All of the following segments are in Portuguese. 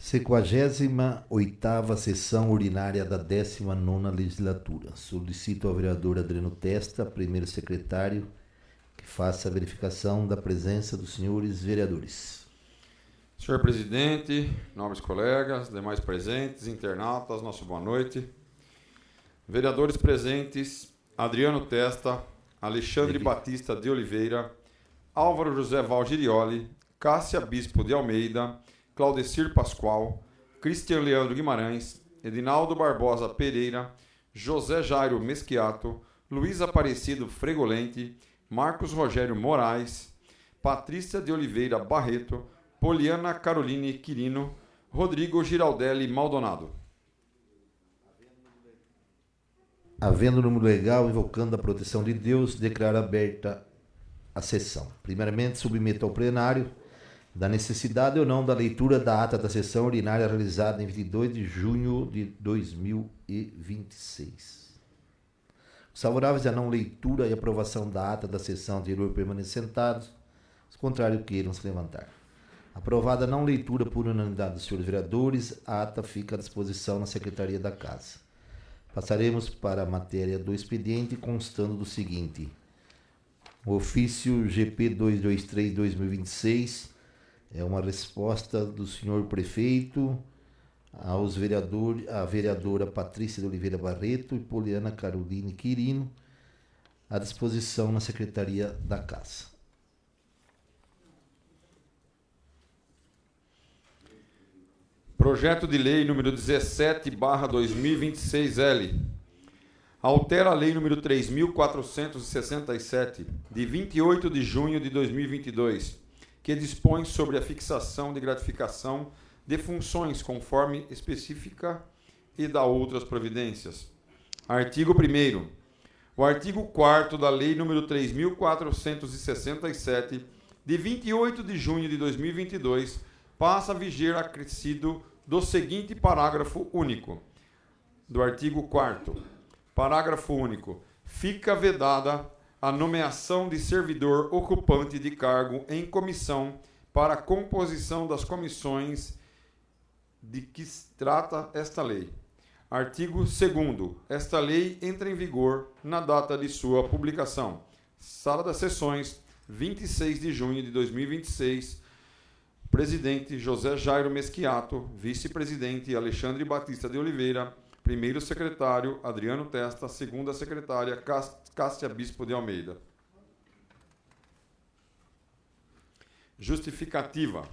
58ª sessão ordinária da 19ª legislatura. Solicito ao vereador Adriano Testa, primeiro secretário, que faça a verificação da presença dos senhores vereadores. Senhor presidente, nobres colegas, demais presentes, internautas, nossa boa noite. Vereadores presentes: Adriano Testa, Alexandre Batista de Oliveira, Álvaro José Valgirioli, Cássia Bispo de Almeida, Claudecir Pascoal, Cristian Leandro Guimarães, Edinaldo Barbosa Pereira, José Jairo Mesquiato, Luiz Aparecido Fregolente, Marcos Rogério Moraes, Patrícia de Oliveira Barreto, Poliana Caroline Quirino, Rodrigo Giraldelli Maldonado. Havendo número legal, invocando a proteção de Deus, declaro aberta a sessão. Primeiramente, submeto ao plenário da necessidade ou não da leitura da ata da sessão ordinária realizada em 22 de junho de 2026. Os favoráveis à não leitura e aprovação da ata da sessão anterior permanecem sentados, os contrários queiram se levantar. Aprovada a não leitura por unanimidade dos senhores vereadores, a ata fica à disposição na Secretaria da Casa. Passaremos para a matéria do expediente, constando do seguinte: o ofício GP 223/2026 é uma resposta do senhor prefeito aos vereadores, a vereadora Patrícia de Oliveira Barreto e Poliana Caroline Quirino, à disposição na Secretaria da Casa. Projeto de Lei número 17/2026-L. Altera a Lei número 3.467, de 28 de junho de 2022, que dispõe sobre a fixação de gratificação de funções conforme específica e dá outras providências. Artigo 1º. O artigo 4º da Lei número 3.467, de 28 de junho de 2022, passa a viger acrescido do seguinte parágrafo único. Do artigo 4º. Parágrafo único. Fica vedada a nomeação de servidor ocupante de cargo em comissão para a composição das comissões de que se trata esta lei. Artigo 2º. Esta lei entra em vigor na data de sua publicação. Sala das Sessões, 26 de junho de 2026. Presidente José Jairo Mesquiato, vice-presidente Alexandre Batista de Oliveira, primeiro secretário Adriano Testa, segunda secretária Cássia Bispo de Almeida. Justificativa.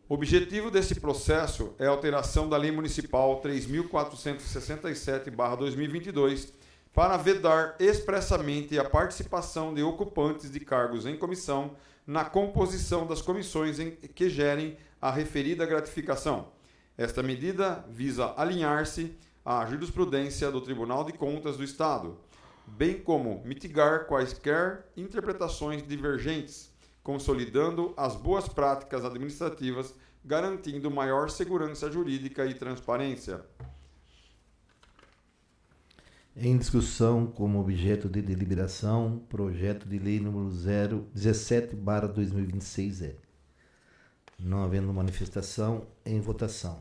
O objetivo desse processo é a alteração da Lei Municipal 3.467/2022 para vedar expressamente a participação de ocupantes de cargos em comissão na composição das comissões que gerem a referida gratificação. Esta medida visa alinhar-se à jurisprudência do Tribunal de Contas do Estado, bem como mitigar quaisquer interpretações divergentes, consolidando as boas práticas administrativas, garantindo maior segurança jurídica e transparência. Em discussão, como objeto de deliberação, projeto de lei número 17/2026. Não havendo manifestação, em votação.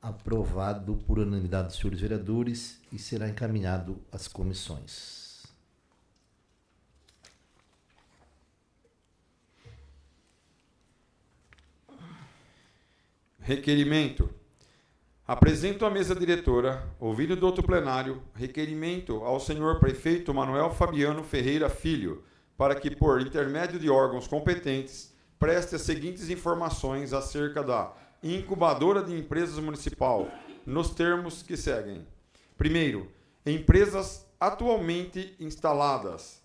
Aprovado por unanimidade dos senhores vereadores e será encaminhado às comissões. Requerimento. Apresento à mesa diretora, ouvido do outro plenário, requerimento ao senhor prefeito Manuel Fabiano Ferreira Filho, para que, por intermédio de órgãos competentes, preste as seguintes informações acerca da incubadora de empresas municipal, nos termos que seguem. Primeiro, empresas atualmente instaladas.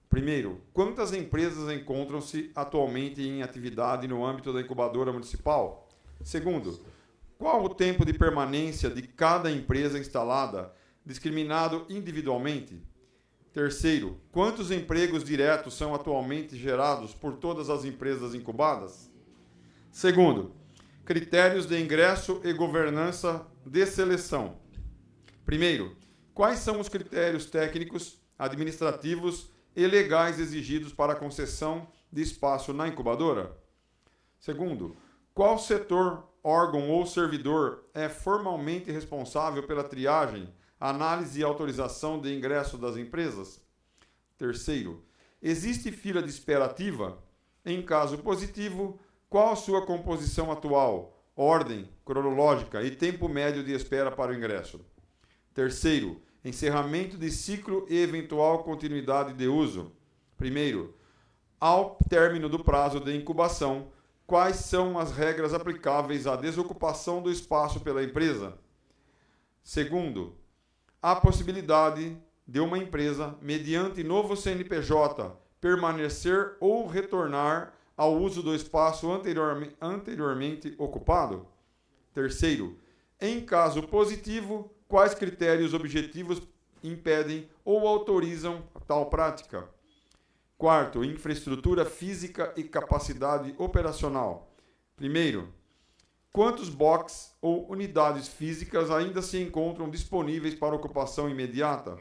Primeiro, quantas empresas encontram-se atualmente em atividade no âmbito da incubadora municipal? Segundo, qual o tempo de permanência de cada empresa instalada, discriminado individualmente? Terceiro, quantos empregos diretos são atualmente gerados por todas as empresas incubadas? Segundo, critérios de ingresso e governança de seleção. Primeiro, quais são os critérios técnicos, administrativos e legais exigidos para a concessão de espaço na incubadora? Segundo, Qual setor, órgão ou servidor é formalmente responsável pela triagem, análise e autorização de ingresso das empresas? Terceiro, existe fila de espera ativa? Em caso positivo, qual sua composição atual, ordem cronológica e tempo médio de espera para o ingresso? Terceiro, encerramento de ciclo e eventual continuidade de uso. Primeiro, ao término do prazo de incubação, quais são as regras aplicáveis à desocupação do espaço pela empresa? Segundo, a possibilidade de uma empresa, mediante novo CNPJ, permanecer ou retornar ao uso do espaço anteriormente ocupado? Terceiro, em caso positivo, quais critérios objetivos impedem ou autorizam tal prática? Quarto, infraestrutura física e capacidade operacional. Primeiro, quantos boxes ou unidades físicas ainda se encontram disponíveis para ocupação imediata?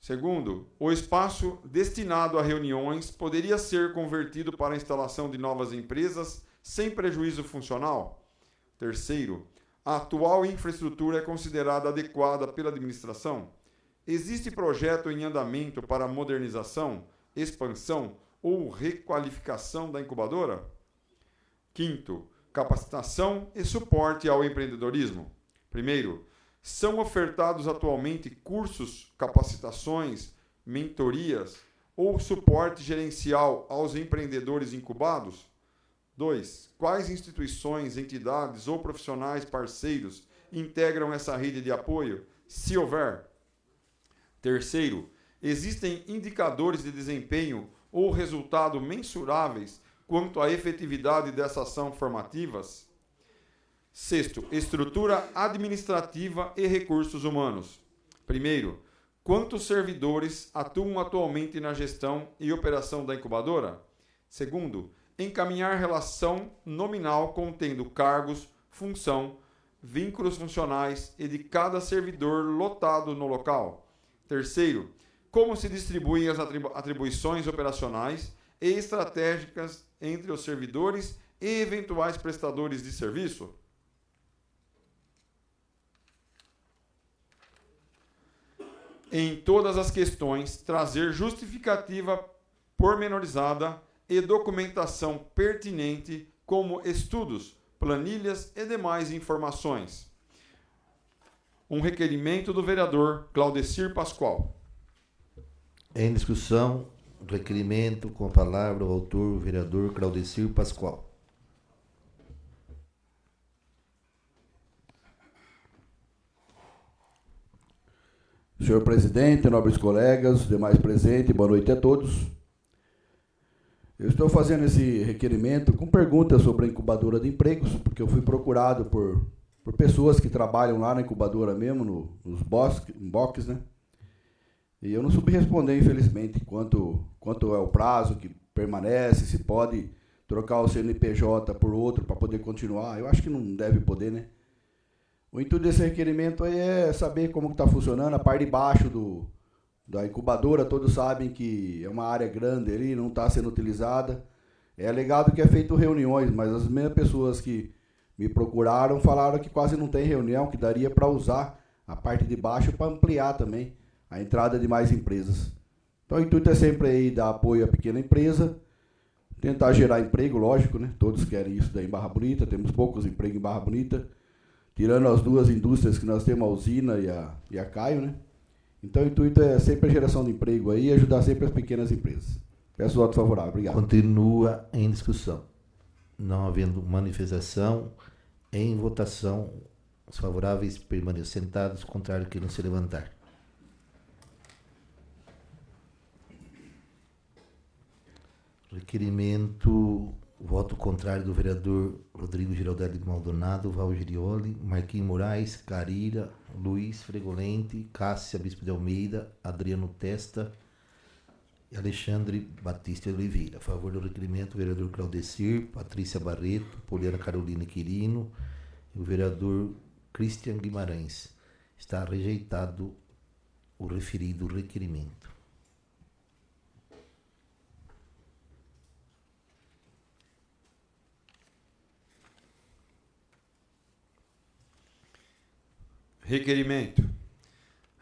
Segundo, o espaço destinado a reuniões poderia ser convertido para a instalação de novas empresas sem prejuízo funcional? Terceiro, a atual infraestrutura é considerada adequada pela administração? Existe projeto em andamento para modernização, expansão ou requalificação da incubadora? Quinto, capacitação e suporte ao empreendedorismo. Primeiro, são ofertados atualmente cursos, capacitações, mentorias ou suporte gerencial aos empreendedores incubados? 2. Quais instituições, entidades ou profissionais parceiros integram essa rede de apoio, se houver? Terceiro, existem indicadores de desempenho ou resultado mensuráveis quanto à efetividade dessa ação formativas? Sexto, estrutura administrativa e recursos humanos. Primeiro, quantos servidores atuam atualmente na gestão e operação da incubadora? Segundo, encaminhar relação nominal contendo cargos, função, vínculos funcionais e de cada servidor lotado no local. Terceiro, como se distribuem as atribuições operacionais e estratégicas entre os servidores e eventuais prestadores de serviço? Em todas as questões, trazer justificativa pormenorizada e documentação pertinente, como estudos, planilhas e demais informações. Um requerimento do vereador Claudecir Pascoal. Em discussão, requerimento com a palavra o autor, o vereador Claudecir Pascoal. Senhor presidente, nobres colegas, demais presentes, boa noite a todos. Eu estou fazendo esse requerimento com perguntas sobre a incubadora de empregos, porque eu fui procurado por pessoas que trabalham lá na incubadora mesmo, nos box, né? E eu não soube responder, infelizmente, quanto é o prazo que permanece, se pode trocar o CNPJ por outro para poder continuar. Eu acho que não deve poder, né? O intuito desse requerimento aí é saber como está funcionando a parte de baixo da incubadora. Todos sabem que é uma área grande ali, não está sendo utilizada. É alegado que é feito reuniões, mas as mesmas pessoas que me procuraram falaram que quase não tem reunião, que daria para usar a parte de baixo para ampliar também a entrada de mais empresas. Então o intuito é sempre aí dar apoio à pequena empresa, tentar gerar emprego, lógico, né? Todos querem isso daí em Barra Bonita, temos poucos empregos em Barra Bonita, tirando as duas indústrias que nós temos, a usina e a Caio, né? Então o intuito é sempre a geração de emprego aí e ajudar sempre as pequenas empresas. Peço voto favorável. Obrigado. Continua em discussão. Não havendo manifestação, em votação, os favoráveis permaneçam sentados, contrário que não se levantar. Requerimento, voto contrário do vereador Rodrigo Giraldelli Maldonado, Val Girioli, Marquinhos Moraes, Carira, Luiz Fregolente, Cássia Bispo de Almeida, Adriano Testa e Alexandre Batista de Oliveira. A favor do requerimento, o vereador Claudecir, Patrícia Barreto, Poliana Carolina Quirino e o vereador Cristian Guimarães. Está rejeitado o referido requerimento. Requerimento.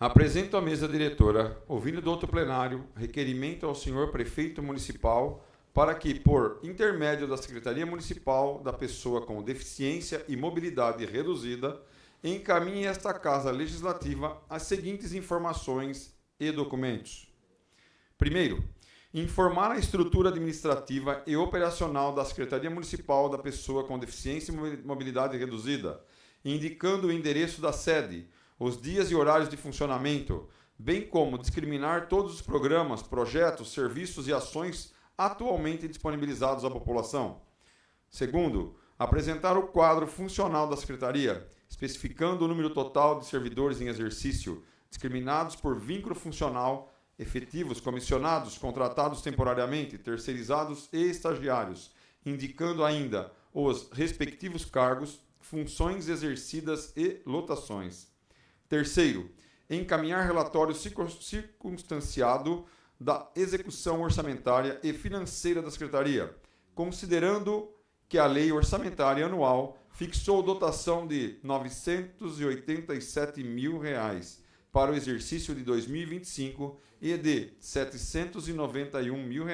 Apresento à mesa diretora, ouvindo do outro plenário, requerimento ao senhor prefeito municipal para que, por intermédio da Secretaria Municipal da Pessoa com Deficiência e Mobilidade Reduzida, encaminhe esta Casa Legislativa as seguintes informações e documentos. Primeiro, informar a estrutura administrativa e operacional da Secretaria Municipal da Pessoa com Deficiência e Mobilidade Reduzida, indicando o endereço da sede, os dias e horários de funcionamento, bem como discriminar todos os programas, projetos, serviços e ações atualmente disponibilizados à população. Segundo, apresentar o quadro funcional da Secretaria, especificando o número total de servidores em exercício, discriminados por vínculo funcional, efetivos, comissionados, contratados temporariamente, terceirizados e estagiários, indicando ainda os respectivos cargos, funções exercidas e lotações. Terceiro, encaminhar relatório circunstanciado da execução orçamentária e financeira da Secretaria, considerando que a Lei Orçamentária Anual fixou dotação de R$ 987 mil para o exercício de 2025 e de R$ 791 mil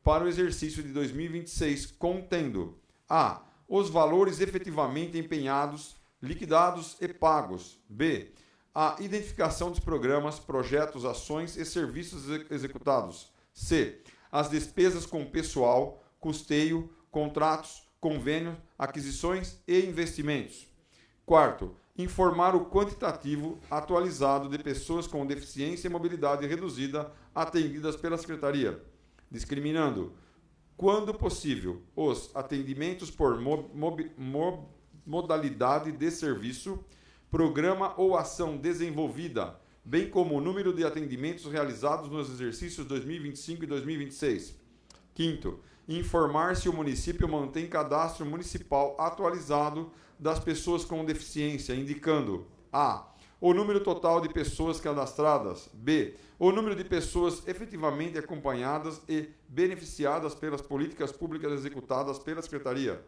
para o exercício de 2026, contendo a. Os valores efetivamente empenhados, liquidados e pagos. B. A identificação dos programas, projetos, ações e serviços executados. C. As despesas com pessoal, custeio, contratos, convênios, aquisições e investimentos. Quarto, informar o quantitativo atualizado de pessoas com deficiência e mobilidade reduzida atendidas pela Secretaria, discriminando, quando possível, os atendimentos por modalidade de serviço, programa ou ação desenvolvida, bem como o número de atendimentos realizados nos exercícios 2025 e 2026. Quinto, informar se o município mantém cadastro municipal atualizado das pessoas com deficiência, indicando a. O número total de pessoas cadastradas. B. O número de pessoas efetivamente acompanhadas e beneficiadas pelas políticas públicas executadas pela Secretaria.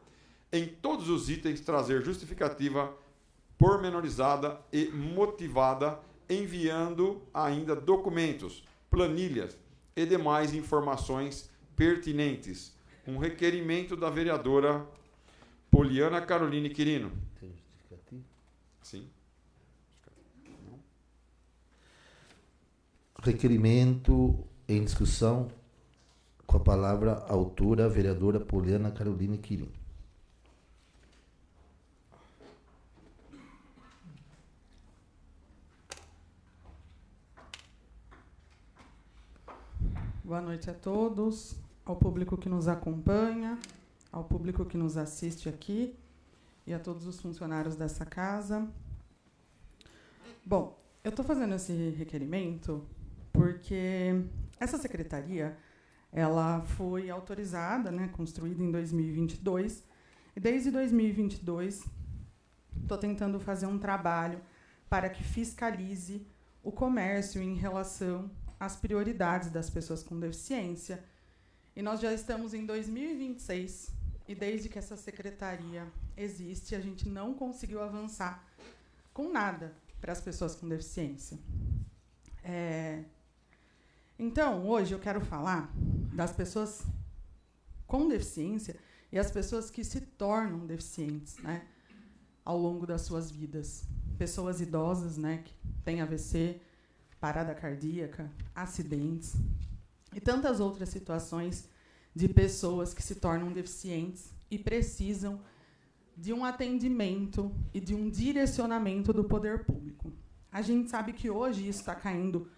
Em todos os itens, trazer justificativa pormenorizada e motivada, enviando ainda documentos, planilhas e demais informações pertinentes. Um requerimento da vereadora Poliana Caroline Quirino. Tem justificativo? Sim. Requerimento em discussão, com a palavra a autora, a vereadora Poliana Caroline Quirino. Boa noite a todos, ao público que nos acompanha, ao público que nos assiste aqui e a todos os funcionários dessa casa. Bom, eu estou fazendo esse requerimento porque essa secretaria ela foi autorizada, né, construída em 2022, e desde 2022 estou tentando fazer um trabalho para que fiscalize o comércio em relação às prioridades das pessoas com deficiência. E nós já estamos em 2026, e desde que essa secretaria existe, a gente não conseguiu avançar com nada para as pessoas com deficiência. Então, hoje eu quero falar das pessoas com deficiência e as pessoas que se tornam deficientes, né, ao longo das suas vidas. Pessoas idosas, né, que têm AVC, parada cardíaca, acidentes e tantas outras situações de pessoas que se tornam deficientes e precisam de um atendimento e de um direcionamento do poder público. A gente sabe que hoje isso está caindo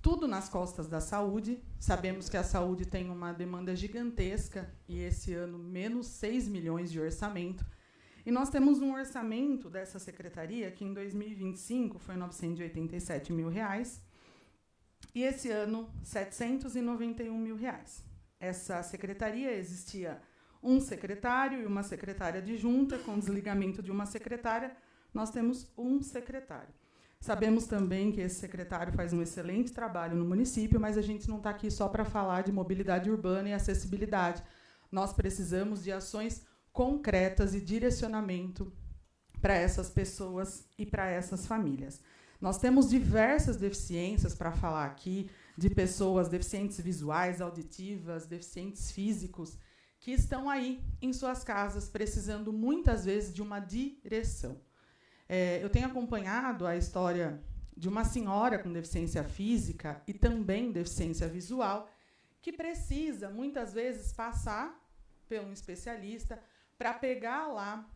tudo nas costas da saúde. Sabemos que a saúde tem uma demanda gigantesca e, esse ano, menos 6 milhões de orçamento. E nós temos um orçamento dessa secretaria que, em 2025, foi R$ 987 mil, e, esse ano, R$ 791 mil. Essa secretaria existia um secretário e uma secretária adjunta. Com o desligamento de uma secretária, nós temos um secretário. Sabemos também que esse secretário faz um excelente trabalho no município, mas a gente não está aqui só para falar de mobilidade urbana e acessibilidade. Nós precisamos de ações concretas e direcionamento para essas pessoas e para essas famílias. Nós temos diversas deficiências para falar aqui, de pessoas deficientes visuais, auditivas, deficientes físicos, que estão aí em suas casas, precisando muitas vezes de uma direção. Eu tenho acompanhado a história de uma senhora com deficiência física e também deficiência visual, que precisa, muitas vezes, passar por um especialista para pegar lá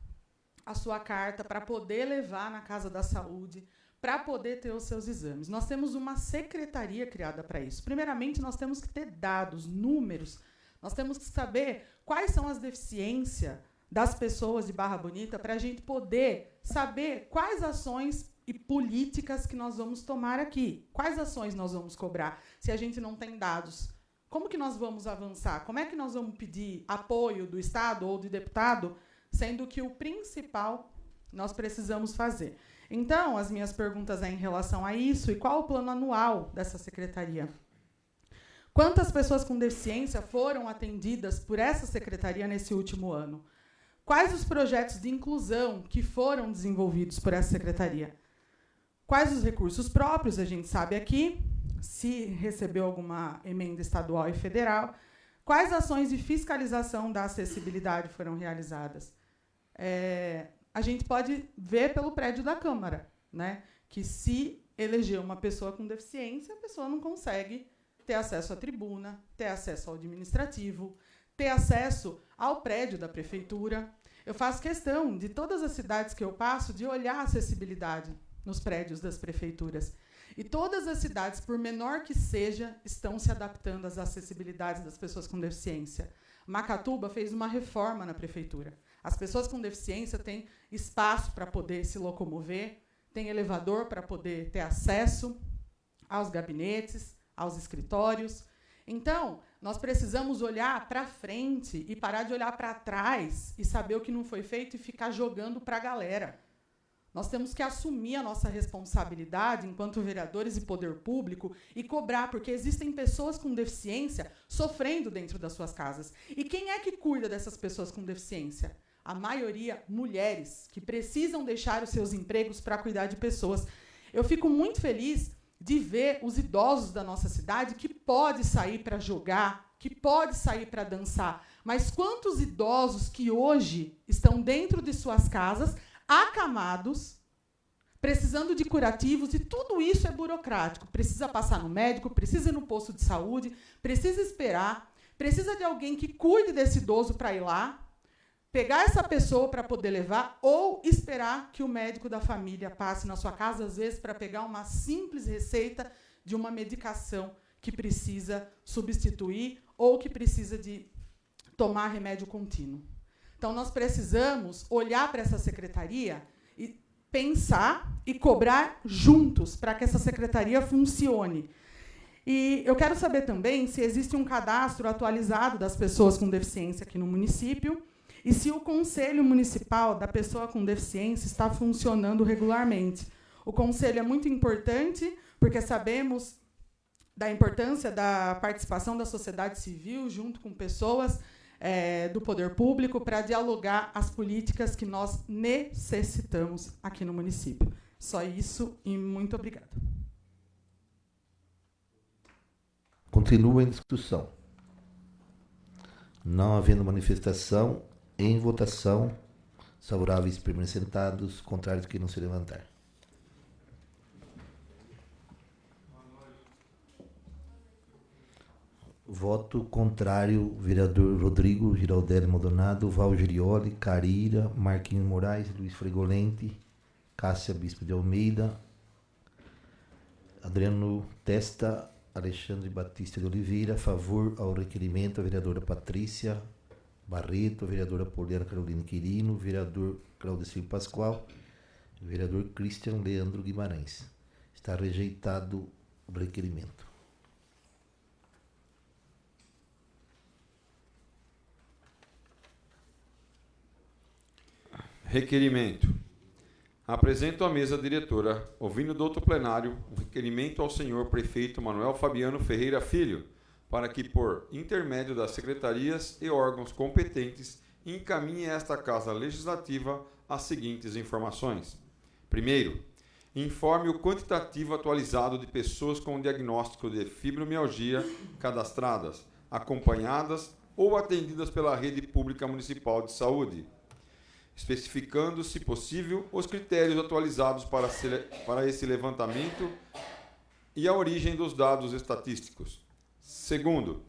a sua carta, para poder levar na Casa da Saúde, para poder ter os seus exames. Nós temos uma secretaria criada para isso. Primeiramente, nós temos que ter dados, números. Nós temos que saber quais são as deficiências das pessoas de Barra Bonita para a gente poder saber quais ações e políticas que nós vamos tomar aqui. Quais ações nós vamos cobrar se a gente não tem dados? Como que nós vamos avançar? Como é que nós vamos pedir apoio do Estado ou do deputado, sendo que o principal nós precisamos fazer? Então, as minhas perguntas é em relação a isso, e qual o plano anual dessa secretaria? Quantas pessoas com deficiência foram atendidas por essa secretaria nesse último ano? Quais os projetos de inclusão que foram desenvolvidos por essa secretaria? Quais os recursos próprios, a gente sabe aqui, se recebeu alguma emenda estadual e federal? Quais ações de fiscalização da acessibilidade foram realizadas? A gente pode ver pelo prédio da Câmara, né, que se eleger uma pessoa com deficiência, a pessoa não consegue ter acesso à tribuna, ter acesso ao administrativo, ter acesso ao prédio da prefeitura. Eu faço questão, de todas as cidades que eu passo, de olhar a acessibilidade nos prédios das prefeituras. E todas as cidades, por menor que seja, estão se adaptando às acessibilidades das pessoas com deficiência. Macatuba fez uma reforma na prefeitura. As pessoas com deficiência têm espaço para poder se locomover, têm elevador para poder ter acesso aos gabinetes, aos escritórios. Então, nós precisamos olhar para frente e parar de olhar para trás e saber o que não foi feito e ficar jogando para a galera. Nós temos que assumir a nossa responsabilidade enquanto vereadores e poder público e cobrar, porque existem pessoas com deficiência sofrendo dentro das suas casas. E quem é que cuida dessas pessoas com deficiência? A maioria, mulheres, que precisam deixar os seus empregos para cuidar de pessoas. Eu fico muito feliz de ver os idosos da nossa cidade que pode sair para jogar, que pode sair para dançar. Mas quantos idosos que hoje estão dentro de suas casas, acamados, precisando de curativos, e tudo isso é burocrático. Precisa passar no médico, precisa ir no posto de saúde, precisa esperar, precisa de alguém que cuide desse idoso para ir lá, pegar essa pessoa para poder levar, ou esperar que o médico da família passe na sua casa, às vezes, para pegar uma simples receita de uma medicação que precisa substituir ou que precisa de tomar remédio contínuo. Então, nós precisamos olhar para essa secretaria e pensar e cobrar juntos para que essa secretaria funcione. E eu quero saber também se existe um cadastro atualizado das pessoas com deficiência aqui no município e se o Conselho Municipal da Pessoa com Deficiência está funcionando regularmente. O Conselho é muito importante, porque sabemos da importância da participação da sociedade civil junto com pessoas do poder público para dialogar as políticas que nós necessitamos aqui no município. Só isso e muito obrigada. Continua em discussão. Não havendo manifestação, em votação, favoráveis permanecer sentados, contrários que não se levantar. Voto contrário, vereador Rodrigo Giraldelli Maldonado, Val Girioli, Carira, Marquinhos Moraes, Luiz Fregolente, Cássia Bispo de Almeida, Adriano Testa, Alexandre Batista de Oliveira. A favor ao requerimento, a vereadora Patrícia Barreto, a vereadora Poliana Carolina Quirino, vereador Claudecir Pascoal, vereador Cristian Leandro Guimarães. Está rejeitado o requerimento. Requerimento. Apresento à mesa diretora, ouvindo do outro plenário, o requerimento ao senhor prefeito Manuel Fabiano Ferreira Filho, para que, por intermédio das secretarias e órgãos competentes, encaminhe a esta Casa Legislativa as seguintes informações. Primeiro, informe o quantitativo atualizado de pessoas com diagnóstico de fibromialgia cadastradas, acompanhadas ou atendidas pela rede pública municipal de saúde, especificando, se possível, os critérios atualizados para esse levantamento e a origem dos dados estatísticos. Segundo,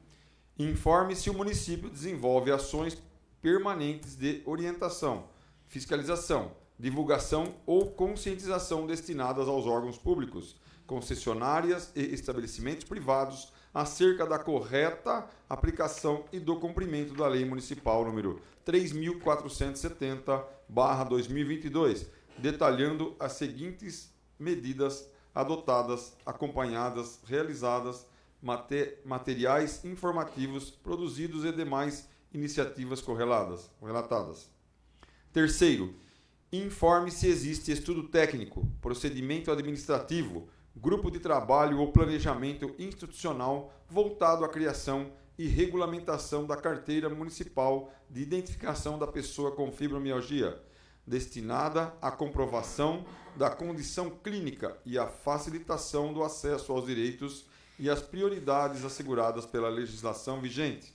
informe se o município desenvolve ações permanentes de orientação, fiscalização, divulgação ou conscientização destinadas aos órgãos públicos, concessionárias e estabelecimentos privados acerca da correta aplicação e do cumprimento da Lei Municipal número 3.470/2022, detalhando as seguintes medidas adotadas, acompanhadas, realizadas, materiais informativos produzidos e demais iniciativas correlatadas. Terceiro, informe se existe estudo técnico, procedimento administrativo, grupo de trabalho ou planejamento institucional voltado à criação e regulamentação da carteira municipal de identificação da pessoa com fibromialgia, destinada à comprovação da condição clínica e à facilitação do acesso aos direitos e às prioridades asseguradas pela legislação vigente.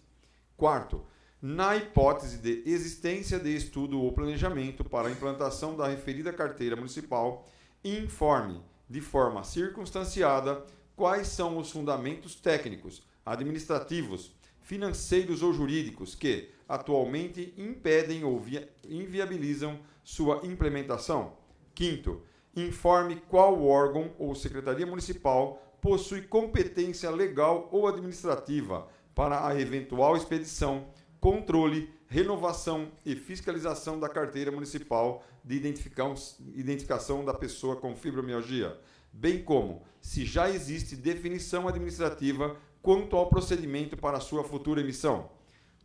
Quarto, na hipótese de existência de estudo ou planejamento para a implantação da referida carteira municipal, informe, de forma circunstanciada, quais são os fundamentos técnicos, administrativos, financeiros ou jurídicos que, atualmente, impedem ou inviabilizam sua implementação. Quinto, informe qual órgão ou secretaria municipal possui competência legal ou administrativa para a eventual expedição, controle, renovação e fiscalização da carteira municipal de identificação da pessoa com fibromialgia, bem como se já existe definição administrativa quanto ao procedimento para sua futura emissão.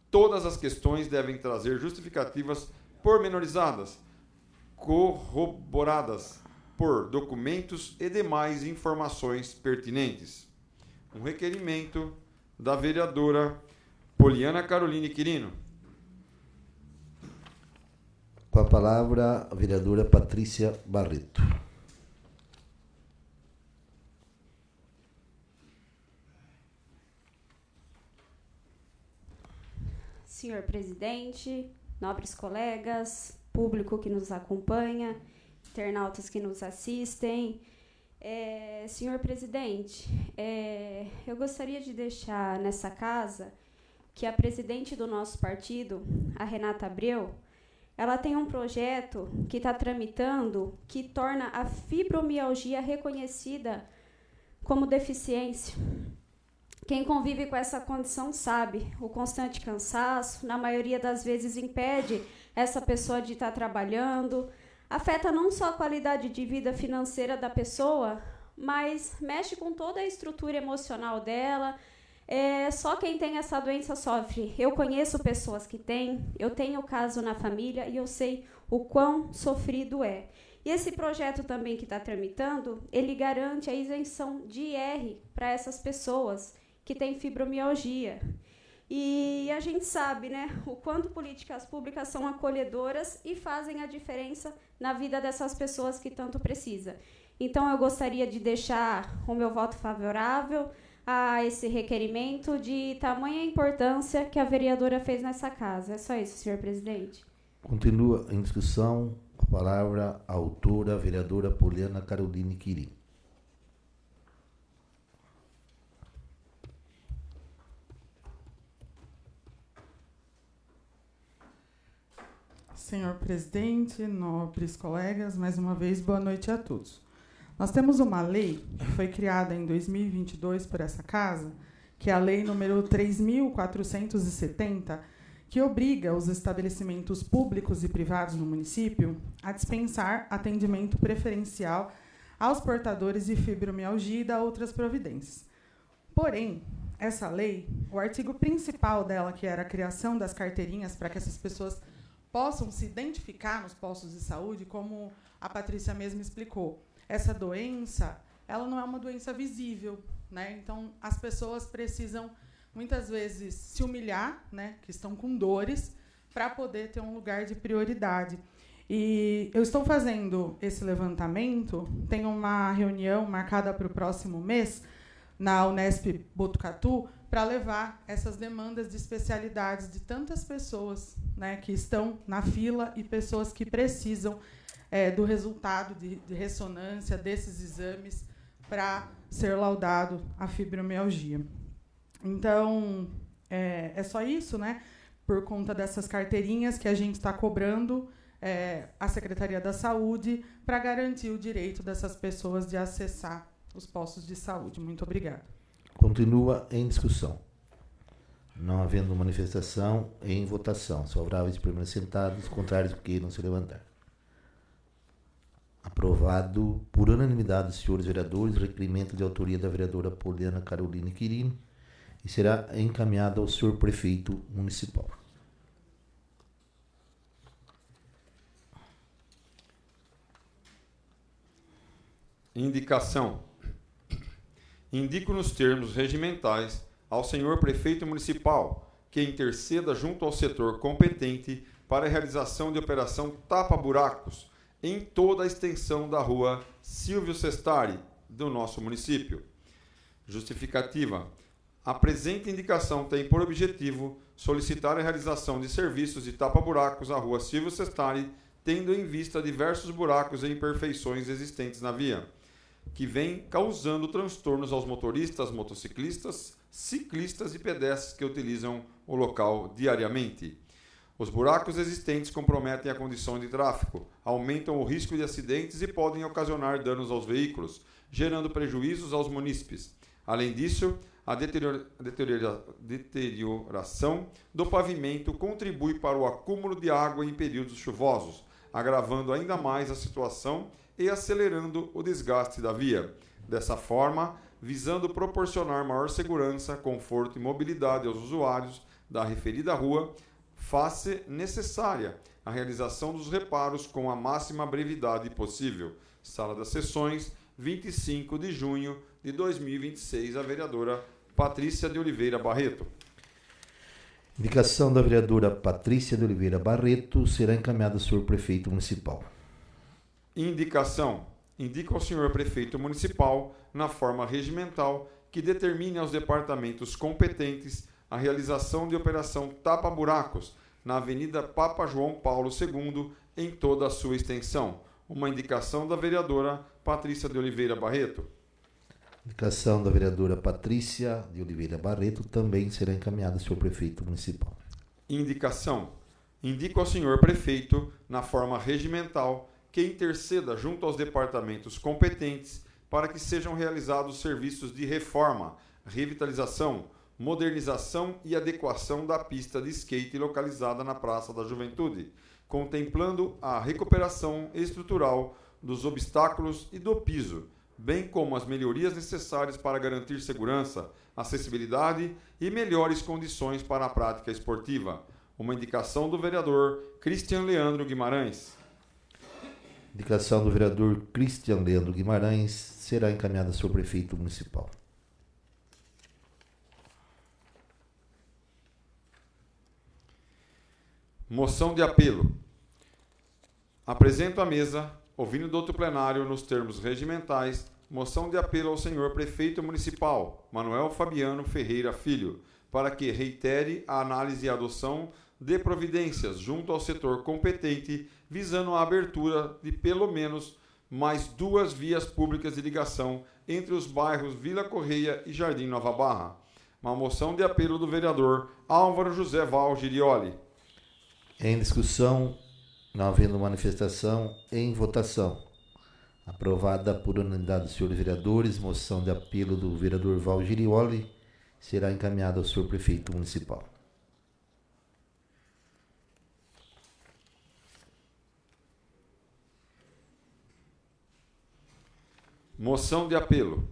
Todas as questões devem trazer justificativas pormenorizadas, corroboradas por documentos e demais informações pertinentes. Um requerimento da vereadora Poliana Caroline Quirino. Com a palavra, a vereadora Patrícia Barreto. Senhor presidente, nobres colegas, público que nos acompanha, internautas que nos assistem. Senhor presidente, eu gostaria de deixar nessa casa que a presidente do nosso partido, a Renata Abreu, ela tem um projeto que está tramitando que torna a fibromialgia reconhecida como deficiência. Quem convive com essa condição sabe, o constante cansaço, na maioria das vezes, impede essa pessoa de estar trabalhando, afeta não só a qualidade de vida financeira da pessoa, mas mexe com toda a estrutura emocional dela. Só quem tem essa doença sofre. Eu conheço pessoas que têm, eu tenho caso na família e eu sei o quão sofrido é. E esse projeto também que está tramitando, ele garante a isenção de IR para essas pessoas que têm fibromialgia. E a gente sabe, né, o quanto políticas públicas são acolhedoras e fazem a diferença na vida dessas pessoas que tanto precisam. Então, eu gostaria de deixar o meu voto favorável a esse requerimento de tamanha importância que a vereadora fez nessa casa. É só isso, senhor presidente. Continua em discussão a palavra a autora, a vereadora Poliana Caroline Quirino. Senhor presidente, nobres colegas, mais uma vez, boa noite a todos. Nós temos uma lei que foi criada em 2022 por essa casa, que é a lei número 3.470, que obriga os estabelecimentos públicos e privados no município a dispensar atendimento preferencial aos portadores de fibromialgia e da outras providências. Porém, essa lei, o artigo principal dela, que era a criação das carteirinhas para que essas pessoas possam se identificar nos postos de saúde, como a Patrícia mesmo explicou, essa doença, ela não é uma doença visível, né? Então, as pessoas precisam, muitas vezes, se humilhar, né? Que estão com dores, para poder ter um lugar de prioridade. E eu estou fazendo esse levantamento, tem uma reunião marcada para o próximo mês, na Unesp Botucatu, para levar essas demandas de especialidades de tantas pessoas, né, que estão na fila e pessoas que precisam do resultado de ressonância desses exames para ser laudado a fibromialgia. Então, é só isso, né? Por conta dessas carteirinhas que a gente está cobrando a Secretaria da Saúde para garantir o direito dessas pessoas de acessar os postos de saúde. Muito obrigada. Continua em discussão. Não havendo manifestação, em votação. Os favoráveis permaneçam sentados, os contrários queiram se levantar. Aprovado por unanimidade dos senhores vereadores, requerimento de autoria da vereadora Poliana Carolina Quirino e será encaminhado ao senhor prefeito municipal. Indicação. Indico nos termos regimentais ao senhor prefeito municipal que interceda junto ao setor competente para a realização de operação tapa-buracos em toda a extensão da rua Silvio Sestari do nosso município. Justificativa. A presente indicação tem por objetivo solicitar a realização de serviços de tapa-buracos à rua Silvio Sestari, tendo em vista diversos buracos e imperfeições existentes na via, que vem causando transtornos aos motoristas, motociclistas, ciclistas e pedestres que utilizam o local diariamente. Os buracos existentes comprometem a condição de tráfego, aumentam o risco de acidentes e podem ocasionar danos aos veículos, gerando prejuízos aos munícipes. Além disso, a deterioração do pavimento contribui para o acúmulo de água em períodos chuvosos, agravando ainda mais a situação e acelerando o desgaste da via. Dessa forma, visando proporcionar maior segurança, conforto e mobilidade aos usuários da referida rua, faz-se necessária a realização dos reparos com a máxima brevidade possível. Sala das Sessões, 25 de junho de 2026, a vereadora Patrícia de Oliveira Barreto. Indicação da vereadora Patrícia de Oliveira Barreto será encaminhada ao senhor prefeito municipal. Indicação. Indica ao senhor prefeito municipal, na forma regimental, que determine aos departamentos competentes a realização de operação tapa-buracos na Avenida Papa João Paulo II em toda a sua extensão. Uma indicação da vereadora Patrícia de Oliveira Barreto. Indicação da vereadora Patrícia de Oliveira Barreto também será encaminhada ao senhor prefeito municipal. Indicação. Indico ao senhor prefeito, na forma regimental, que interceda junto aos departamentos competentes para que sejam realizados serviços de reforma, revitalização, modernização e adequação da pista de skate localizada na Praça da Juventude, contemplando a recuperação estrutural dos obstáculos e do piso, bem como as melhorias necessárias para garantir segurança, acessibilidade e melhores condições para a prática esportiva. Uma indicação do vereador Cristian Leandro Guimarães. Indicação do vereador Cristian Leandro Guimarães será encaminhada ao senhor prefeito municipal. Moção de apelo. Apresento à mesa, ouvindo do outro plenário nos termos regimentais, moção de apelo ao senhor prefeito municipal, Manuel Fabiano Ferreira Filho, para que reitere a análise e adoção de providências junto ao setor competente, visando a abertura de pelo menos mais 2 vias públicas de ligação entre os bairros Vila Correia e Jardim Nova Barra. Uma moção de apelo do vereador Álvaro José Val Girioli. Em discussão, não havendo manifestação, em votação. Aprovada por unanimidade dos senhores vereadores, moção de apelo do vereador Val Girioli será encaminhada ao senhor prefeito municipal. Moção de apelo.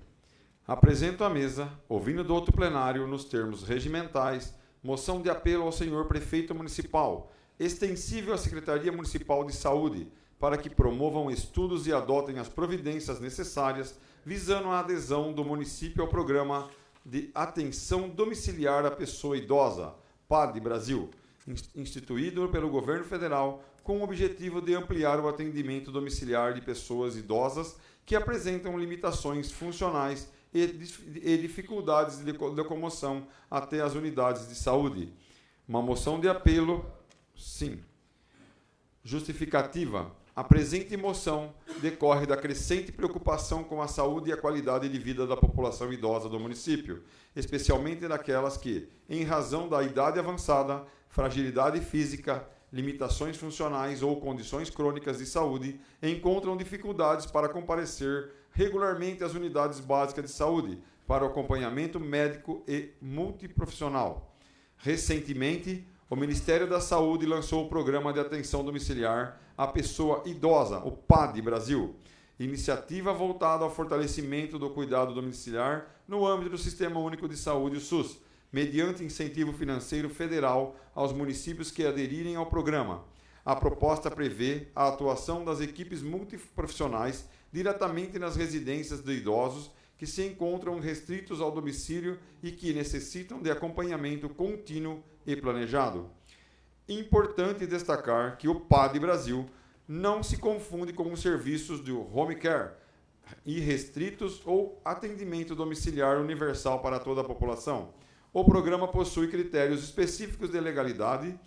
Apresento à mesa, ouvindo do outro plenário, nos termos regimentais, moção de apelo ao senhor prefeito municipal, extensível à Secretaria Municipal de Saúde, para que promovam estudos e adotem as providências necessárias, visando a adesão do município ao programa de atenção domiciliar à pessoa idosa, PAD Brasil, instituído pelo governo federal com o objetivo de ampliar o atendimento domiciliar de pessoas idosas que apresentam limitações funcionais e dificuldades de locomoção até as unidades de saúde. Uma moção de apelo, sim. Justificativa. A presente moção decorre da crescente preocupação com a saúde e a qualidade de vida da população idosa do município, especialmente daquelas que, em razão da idade avançada, fragilidade física, limitações funcionais ou condições crônicas de saúde, encontram dificuldades para comparecer regularmente às unidades básicas de saúde para o acompanhamento médico e multiprofissional. Recentemente, o Ministério da Saúde lançou o Programa de Atenção Domiciliar à Pessoa Idosa, o PAD Brasil, iniciativa voltada ao fortalecimento do cuidado domiciliar no âmbito do Sistema Único de Saúde, o SUS, mediante incentivo financeiro federal aos municípios que aderirem ao programa. A proposta prevê a atuação das equipes multiprofissionais diretamente nas residências de idosos que se encontram restritos ao domicílio e que necessitam de acompanhamento contínuo e planejado. Importante destacar que o PAD Brasil não se confunde com os serviços do home care, irrestritos ou atendimento domiciliar universal para toda a população. O programa possui critérios específicos de legalidade,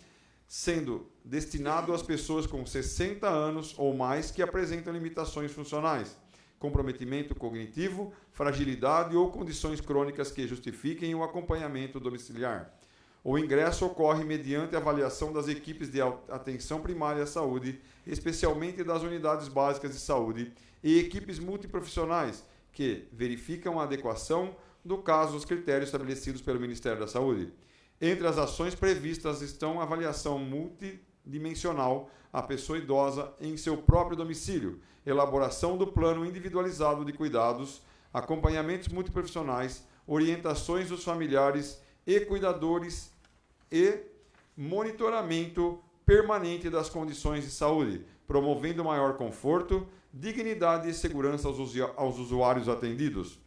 sendo destinado às pessoas com 60 anos ou mais que apresentam limitações funcionais, comprometimento cognitivo, fragilidade ou condições crônicas que justifiquem o acompanhamento domiciliar. O ingresso ocorre mediante avaliação das equipes de atenção primária à saúde, especialmente das unidades básicas de saúde, e equipes multiprofissionais, que verificam a adequação do caso aos critérios estabelecidos pelo Ministério da Saúde. Entre as ações previstas estão a avaliação multidimensional à pessoa idosa em seu próprio domicílio, elaboração do plano individualizado de cuidados, acompanhamentos multiprofissionais, orientações dos familiares e cuidadores e monitoramento permanente das condições de saúde, promovendo maior conforto, dignidade e segurança aos usuários atendidos.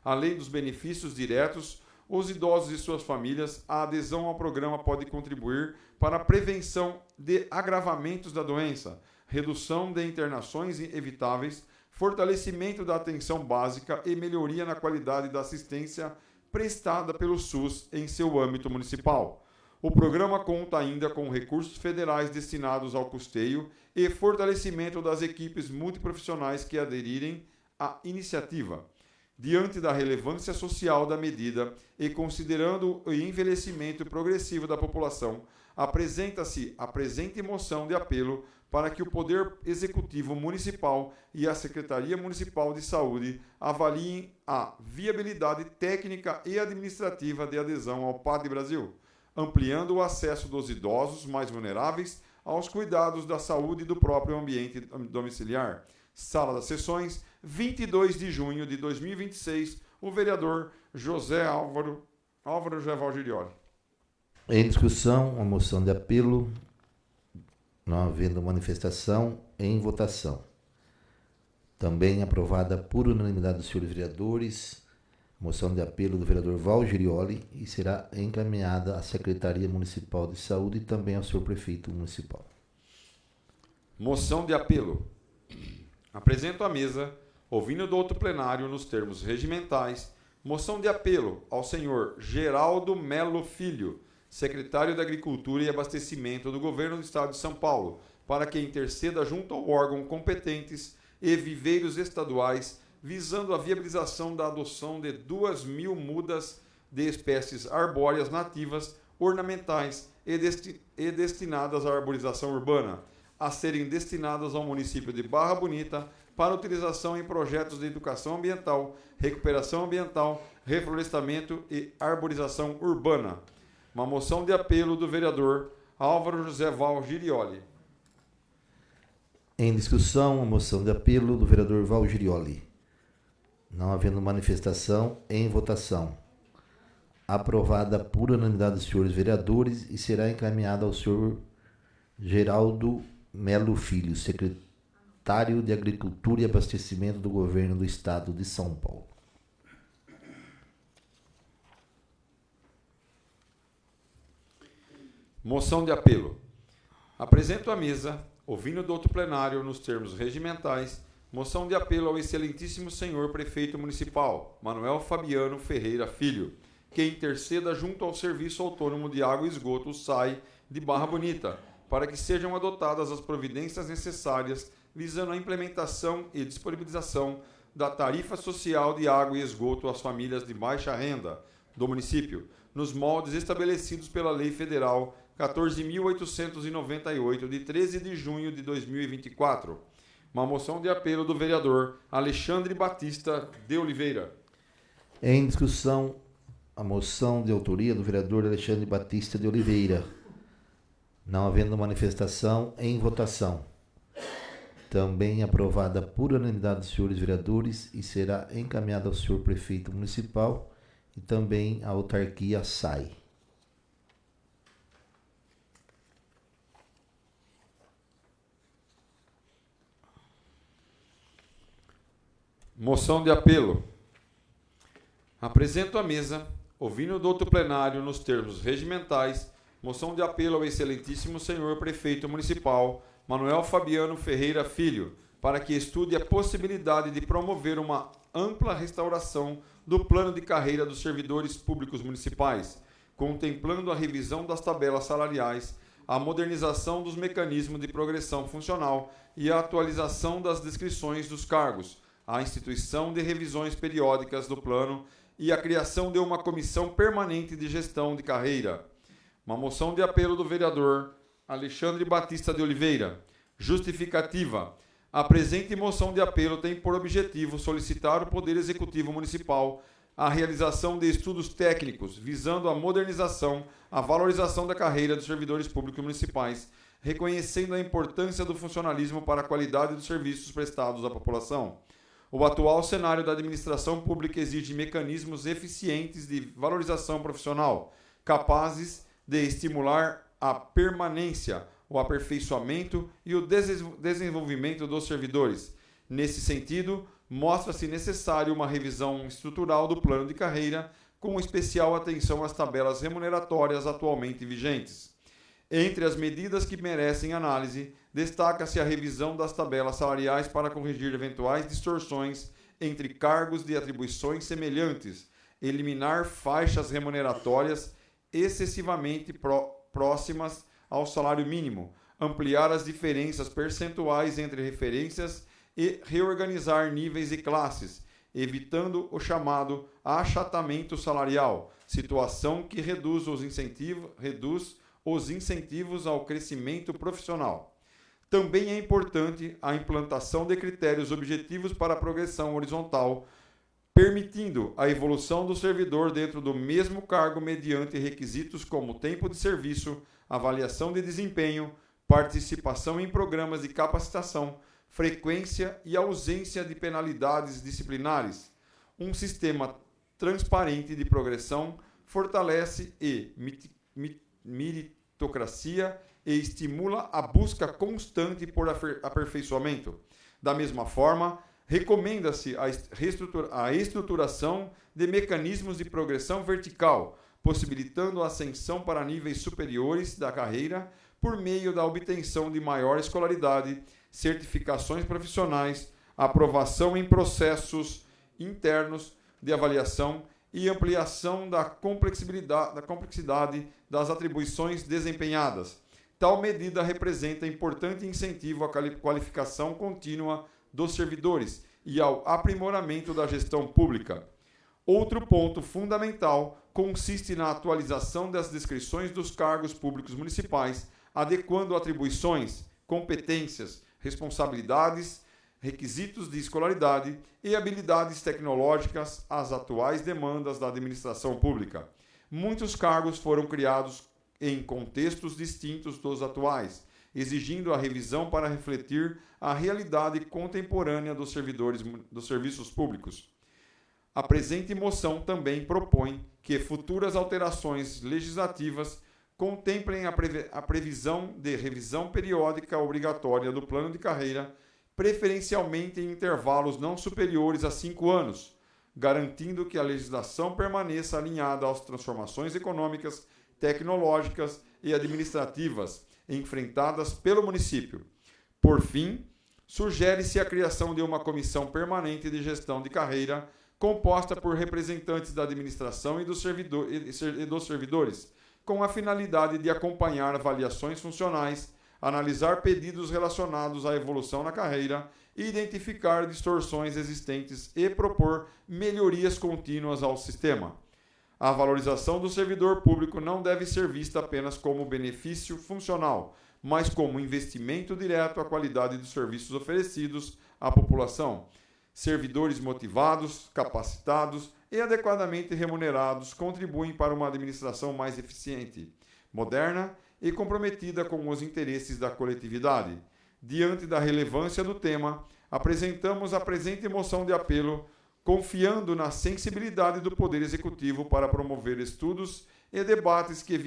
Além dos benefícios diretos, os idosos e suas famílias, a adesão ao programa pode contribuir para a prevenção de agravamentos da doença, redução de internações evitáveis, fortalecimento da atenção básica e melhoria na qualidade da assistência prestada pelo SUS em seu âmbito municipal. O programa conta ainda com recursos federais destinados ao custeio e fortalecimento das equipes multiprofissionais que aderirem à iniciativa. Diante da relevância social da medida e considerando o envelhecimento progressivo da população, apresenta-se a presente moção de apelo para que o Poder Executivo Municipal e a Secretaria Municipal de Saúde avaliem a viabilidade técnica e administrativa de adesão ao PAD Brasil, ampliando o acesso dos idosos mais vulneráveis aos cuidados da saúde do próprio ambiente domiciliar. Sala das Sessões, 22 de junho de 2026, o vereador José Álvaro José Valgirioli. Em discussão, a moção de apelo, não havendo manifestação, em votação. Também aprovada por unanimidade dos senhores vereadores, moção de apelo do vereador Valgirioli e será encaminhada à Secretaria Municipal de Saúde e também ao senhor prefeito municipal. Moção de apelo. Apresento à mesa, ouvindo do outro plenário nos termos regimentais, moção de apelo ao senhor Geraldo Melo Filho, secretário da Agricultura e Abastecimento do Governo do Estado de São Paulo, para que interceda junto ao órgão competentes e viveiros estaduais, visando a viabilização da adoção de 2.000 mudas de espécies arbóreas nativas, ornamentais e destinadas à arborização urbana, a serem destinadas ao município de Barra Bonita para utilização em projetos de educação ambiental, recuperação ambiental, reflorestamento e arborização urbana. Uma moção de apelo do vereador Álvaro José Valgirioli. Em discussão, a moção de apelo do vereador Valgirioli. Não havendo manifestação, em votação. Aprovada por unanimidade dos senhores vereadores e será encaminhada ao senhor Geraldo Melo Filho, secretário de Agricultura e Abastecimento do Governo do Estado de São Paulo. Moção de apelo. Apresento à mesa, ouvindo do outro plenário, nos termos regimentais, moção de apelo ao excelentíssimo senhor prefeito municipal, Manuel Fabiano Ferreira Filho, que interceda junto ao Serviço Autônomo de Água e Esgoto, SAI, de Barra Bonita, para que sejam adotadas as providências necessárias visando a implementação e disponibilização da tarifa social de água e esgoto às famílias de baixa renda do município, nos moldes estabelecidos pela Lei Federal 14.898, de 13 de junho de 2024. Uma moção de apelo do vereador Alexandre Batista de Oliveira. Em discussão, a moção de autoria do vereador Alexandre Batista de Oliveira. Não havendo manifestação, em votação. Também aprovada por unanimidade dos senhores vereadores e será encaminhada ao senhor prefeito municipal e também à autarquia SAI. Moção de apelo. Apresento à mesa, ouvindo do outro plenário nos termos regimentais, moção de apelo ao excelentíssimo senhor prefeito municipal, Manuel Fabiano Ferreira Filho, para que estude a possibilidade de promover uma ampla restauração do plano de carreira dos servidores públicos municipais, contemplando a revisão das tabelas salariais, a modernização dos mecanismos de progressão funcional e a atualização das descrições dos cargos, a instituição de revisões periódicas do plano e a criação de uma comissão permanente de gestão de carreira. Uma moção de apelo do vereador Alexandre Batista de Oliveira. Justificativa. A presente moção de apelo tem por objetivo solicitar ao Poder Executivo Municipal a realização de estudos técnicos visando a modernização, a valorização da carreira dos servidores públicos municipais, reconhecendo a importância do funcionalismo para a qualidade dos serviços prestados à população. O atual cenário da administração pública exige mecanismos eficientes de valorização profissional, capazes de estimular a permanência, o aperfeiçoamento e o desenvolvimento dos servidores. Nesse sentido, mostra-se necessário uma revisão estrutural do plano de carreira, com especial atenção às tabelas remuneratórias atualmente vigentes. Entre as medidas que merecem análise, destaca-se a revisão das tabelas salariais para corrigir eventuais distorções entre cargos de atribuições semelhantes, eliminar faixas remuneratórias excessivamente próximas ao salário mínimo, ampliar as diferenças percentuais entre referências e reorganizar níveis e classes, evitando o chamado achatamento salarial, situação que reduz os incentivos ao crescimento profissional. Também é importante a implantação de critérios objetivos para a progressão horizontal, permitindo a evolução do servidor dentro do mesmo cargo mediante requisitos como tempo de serviço, avaliação de desempenho, participação em programas de capacitação, frequência e ausência de penalidades disciplinares. Um sistema transparente de progressão fortalece meritocracia e estimula a busca constante por aperfeiçoamento. Da mesma forma, recomenda-se a estruturação de mecanismos de progressão vertical, possibilitando a ascensão para níveis superiores da carreira por meio da obtenção de maior escolaridade, certificações profissionais, aprovação em processos internos de avaliação e ampliação da complexidade das atribuições desempenhadas. Tal medida representa importante incentivo à qualificação contínua dos servidores e ao aprimoramento da gestão pública. Outro ponto fundamental consiste na atualização das descrições dos cargos públicos municipais, adequando atribuições, competências, responsabilidades, requisitos de escolaridade e habilidades tecnológicas às atuais demandas da administração pública. Muitos cargos foram criados em contextos distintos dos atuais, exigindo a revisão para refletir a realidade contemporânea dos serviços públicos. A presente moção também propõe que futuras alterações legislativas contemplem a previsão de revisão periódica obrigatória do plano de carreira, preferencialmente em intervalos não superiores a 5 anos, garantindo que a legislação permaneça alinhada às transformações econômicas, tecnológicas e administrativas enfrentadas pelo município. Por fim, sugere-se a criação de uma comissão permanente de gestão de carreira composta por representantes da administração e dos servidores, com a finalidade de acompanhar avaliações funcionais, analisar pedidos relacionados à evolução na carreira, identificar distorções existentes e propor melhorias contínuas ao sistema. A valorização do servidor público não deve ser vista apenas como benefício funcional, mas como investimento direto à qualidade dos serviços oferecidos à população. Servidores motivados, capacitados e adequadamente remunerados contribuem para uma administração mais eficiente, moderna e comprometida com os interesses da coletividade. Diante da relevância do tema, apresentamos a presente moção de apelo, confiando na sensibilidade do Poder Executivo para promover estudos e debates que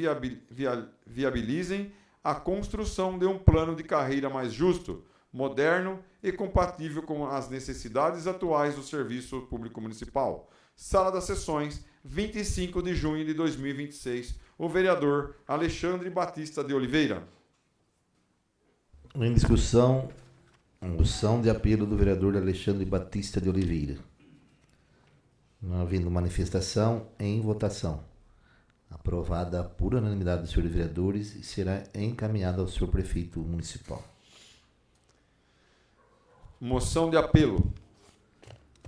viabilizem a construção de um plano de carreira mais justo, moderno e compatível com as necessidades atuais do Serviço Público Municipal. Sala das Sessões, 25 de junho de 2026. O vereador Alexandre Batista de Oliveira. Em discussão, a moção de apelo do vereador Alexandre Batista de Oliveira. Não havendo manifestação, em votação. Aprovada por unanimidade dos senhores vereadores e será encaminhada ao senhor prefeito municipal. Moção de apelo.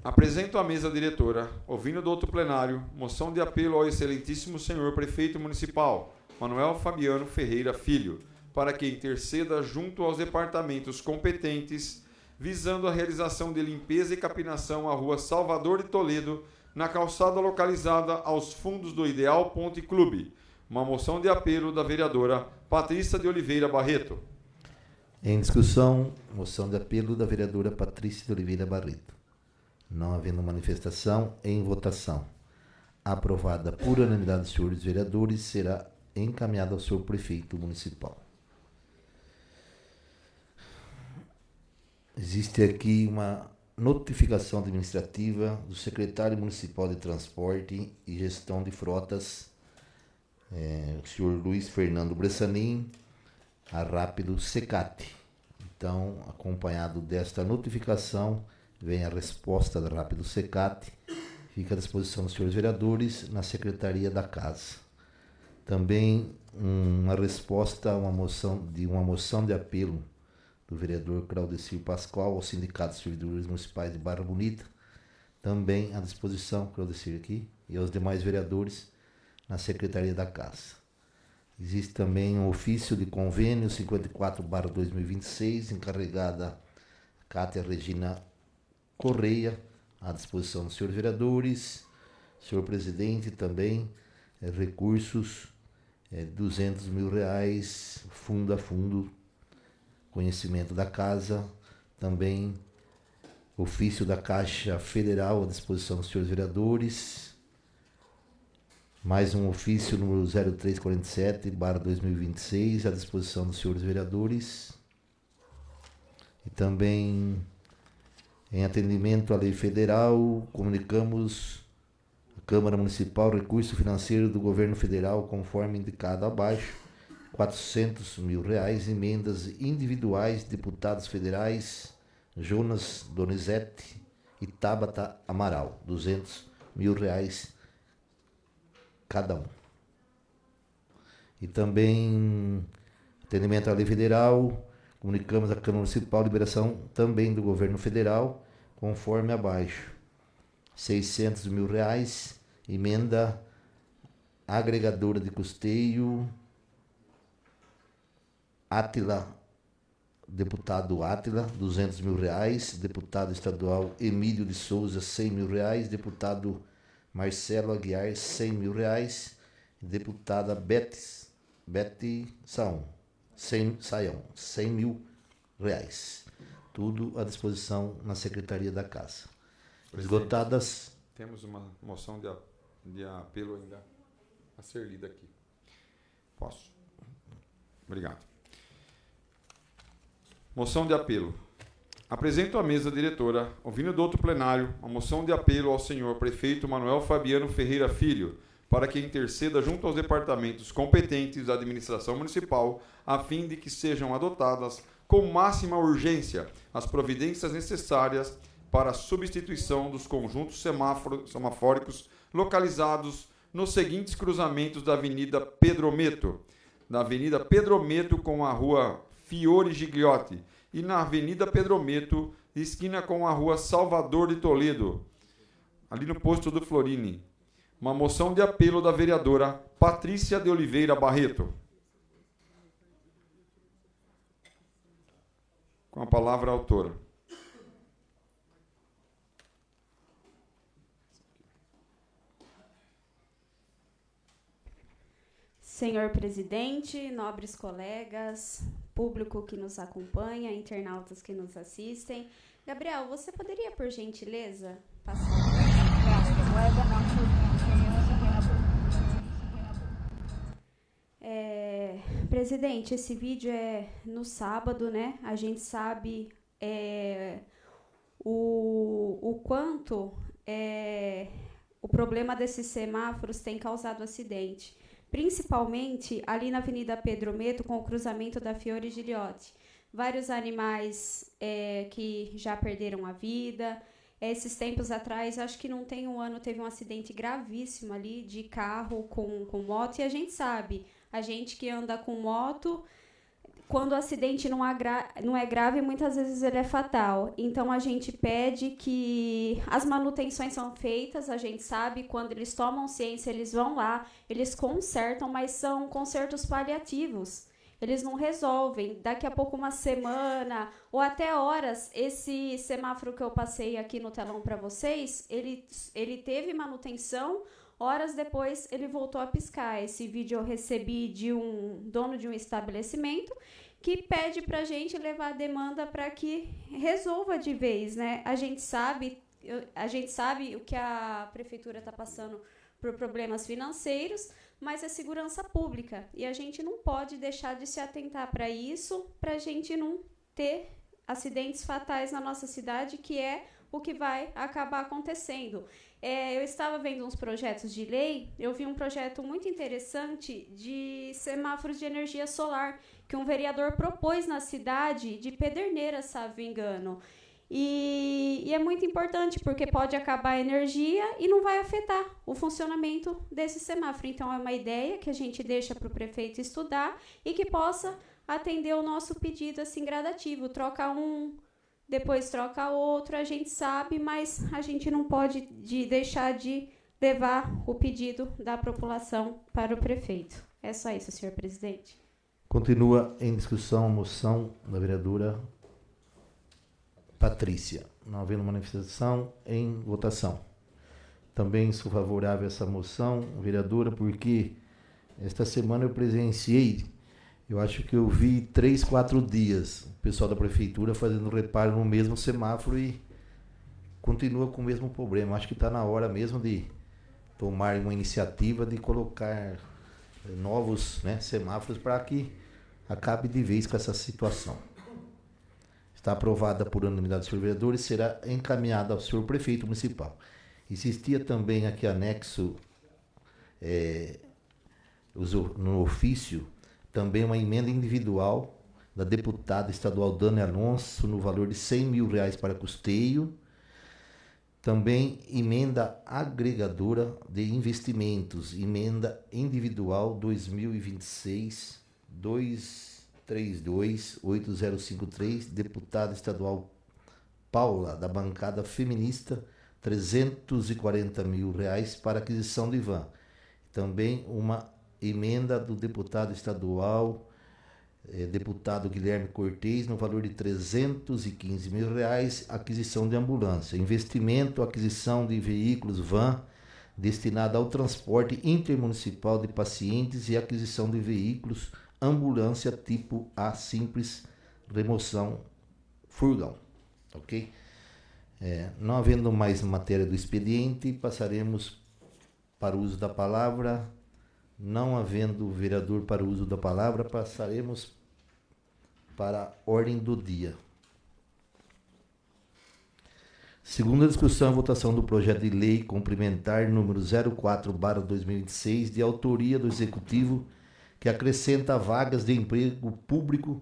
Apresento à mesa diretora, ouvindo do outro plenário, moção de apelo ao excelentíssimo senhor prefeito municipal, Manuel Fabiano Ferreira Filho, para que interceda junto aos departamentos competentes, visando a realização de limpeza e capinação à rua Salvador de Toledo, na calçada localizada aos fundos do Ideal Ponte Clube. Uma moção de apelo da vereadora Patrícia de Oliveira Barreto. Em discussão, moção de apelo da vereadora Patrícia de Oliveira Barreto. Não havendo manifestação, em votação. Aprovada por unanimidade dos senhores vereadores, será encaminhada ao senhor prefeito municipal. Existe aqui uma notificação administrativa do secretário municipal de Transporte e Gestão de Frotas, o senhor Luiz Fernando Bressanin, a Rápido Secate. Então, acompanhado desta notificação, vem a resposta da Rápido Secate, fica à disposição dos senhores vereadores na Secretaria da Casa. Também uma resposta a uma moção de apelo do vereador Claudecir Pascoal ao Sindicato de Servidores Municipais de Barra Bonita, também à disposição, Claudecir aqui, e aos demais vereadores na Secretaria da Casa. Existe também um ofício de convênio 54/2026, encarregada Cátia Regina Correia, à disposição dos senhores vereadores. Senhor presidente, também recursos, R$200 mil, fundo a fundo, conhecimento da casa, também ofício da Caixa Federal à disposição dos senhores vereadores, mais um ofício número 0347/2026 à disposição dos senhores vereadores, e também em atendimento à lei federal, comunicamos à Câmara Municipal recurso financeiro do governo federal conforme indicado abaixo, R$400 mil, emendas individuais, deputados federais Jonas Donizete e Tabata Amaral, R$200 mil cada um. E também, atendimento à lei federal, comunicamos à Câmara Municipal liberação também do governo federal, conforme abaixo, R$600 mil, emenda agregadora de custeio, Átila, deputado Átila, R$200 mil, deputado estadual Emílio de Souza, R$100 mil, deputado Marcelo Aguiar, R$100 mil, deputada Betty Saião, R$100 mil. Tudo à disposição na Secretaria da Casa. Esgotadas. Temos uma moção de apelo ainda a ser lida aqui. Posso? Obrigado. Moção de apelo. Apresento à mesa diretora, ouvindo do outro plenário, a moção de apelo ao senhor prefeito Manuel Fabiano Ferreira Filho, para que interceda junto aos departamentos competentes da administração municipal, a fim de que sejam adotadas com máxima urgência as providências necessárias para a substituição dos conjuntos semafóricos localizados nos seguintes cruzamentos da Avenida Pedrometto, na Avenida Pedrometto com a Rua Fiore Gigliotti e na Avenida Pedrometto, esquina com a Rua Salvador de Toledo, ali no posto do Florini. Uma moção de apelo da vereadora Patrícia de Oliveira Barreto. Com a palavra a autora. Senhor presidente, nobres colegas, público que nos acompanha, internautas que nos assistem. Gabriel, você poderia, por gentileza, passar? Presidente, esse vídeo é no sábado, né? A gente sabe o quanto o problema desses semáforos tem causado acidente, principalmente ali na Avenida Pedrometto, com o cruzamento da Fiore Gigliotti. Vários animais que já perderam a vida. Esses tempos atrás, acho que não tem um ano, teve um acidente gravíssimo ali de carro com moto. E a gente sabe, a gente que anda com moto, quando o acidente não é grave, muitas vezes ele é fatal. Então, a gente pede que as manutenções são feitas, a gente sabe, quando eles tomam ciência, eles vão lá, eles consertam, mas são consertos paliativos. Eles não resolvem. Daqui a pouco, uma semana ou até horas, esse semáforo que eu passei aqui no telão para vocês, ele teve manutenção, horas depois ele voltou a piscar. Esse vídeo eu recebi de um dono de um estabelecimento que pede para a gente levar a demanda para que resolva de vez, né? A gente sabe o que a prefeitura está passando por problemas financeiros, mas é segurança pública. E a gente não pode deixar de se atentar para isso, para a gente não ter acidentes fatais na nossa cidade, que é o que vai acabar acontecendo. Eu estava vendo uns projetos de lei, eu vi um projeto muito interessante de semáforos de energia solar, que um vereador propôs na cidade de Pederneiras, salvo engano. E é muito importante, porque pode acabar a energia e não vai afetar o funcionamento desse semáforo. Então, é uma ideia que a gente deixa para o prefeito estudar e que possa atender o nosso pedido assim gradativo. Troca um, depois troca outro, a gente sabe, mas a gente não pode deixar de levar o pedido da população para o prefeito. É só isso, senhor presidente. Continua em discussão a moção da vereadora Patrícia. Não havendo manifestação, em votação. Também sou favorável a essa moção, vereadora, porque esta semana eu presenciei, eu acho que eu vi 3, 4 dias o pessoal da prefeitura fazendo reparo no mesmo semáforo e continua com o mesmo problema. Acho que está na hora mesmo de tomar uma iniciativa de colocar novos, né, semáforos para que acabe de vez com essa situação. Está aprovada por unanimidade dos senhores vereadores e será encaminhada ao senhor prefeito municipal. Existia também aqui anexo, no ofício, também uma emenda individual da deputada estadual Dani Alonso, no valor de R$100 mil para custeio. Também emenda agregadora de investimentos, emenda individual 2026-232-8053, deputada estadual Paula, da bancada feminista, R$340 mil para aquisição de van. Também uma emenda do deputado estadual, deputado Guilherme Cortez, no valor de R$315 mil, aquisição de ambulância. Investimento, aquisição de veículos van, destinada ao transporte intermunicipal de pacientes e aquisição de veículos ambulância tipo A simples, remoção furgão. Ok? Não havendo mais matéria do expediente, passaremos para o uso da palavra. Não havendo vereador para o uso da palavra, passaremos para a ordem do dia. Segunda discussão e votação do projeto de lei complementar número 04/2026, de autoria do Executivo, que acrescenta vagas de emprego público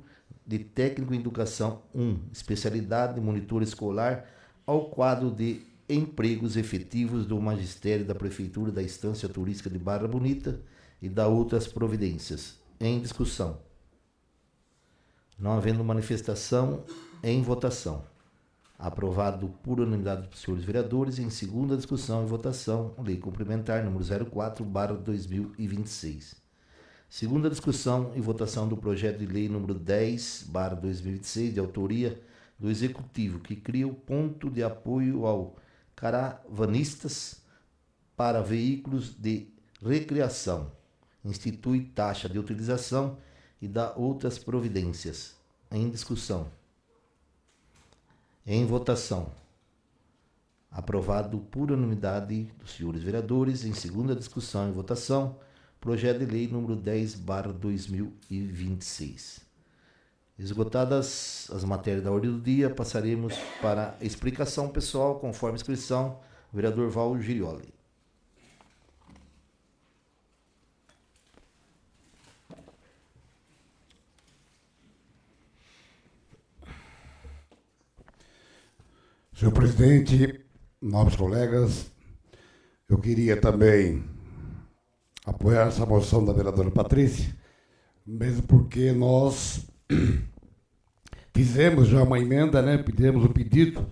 de técnico em educação 1, especialidade de monitor escolar, ao quadro de empregos efetivos do magistério da Prefeitura da Estância Turística de Barra Bonita e da outras providências. Em discussão. Não havendo manifestação, em votação. Aprovado por unanimidade dos senhores vereadores. Em segunda discussão e votação, Lei Complementar número 04/2026. Segunda discussão e votação do projeto de lei número 10/2026, de autoria do Executivo, que cria o ponto de apoio ao caravanistas para veículos de recreação, institui taxa de utilização e dá outras providências. Em discussão. Em votação. Aprovado por unanimidade dos senhores vereadores. Em segunda discussão e votação, projeto de lei número 10/2026. Esgotadas as matérias da ordem do dia, passaremos para a explicação pessoal, conforme inscrição, vereador Val Girioli. Senhor presidente, nobres colegas, eu queria também apoiar essa moção da vereadora Patrícia, mesmo porque nós fizemos já uma emenda, né? Fizemos um pedido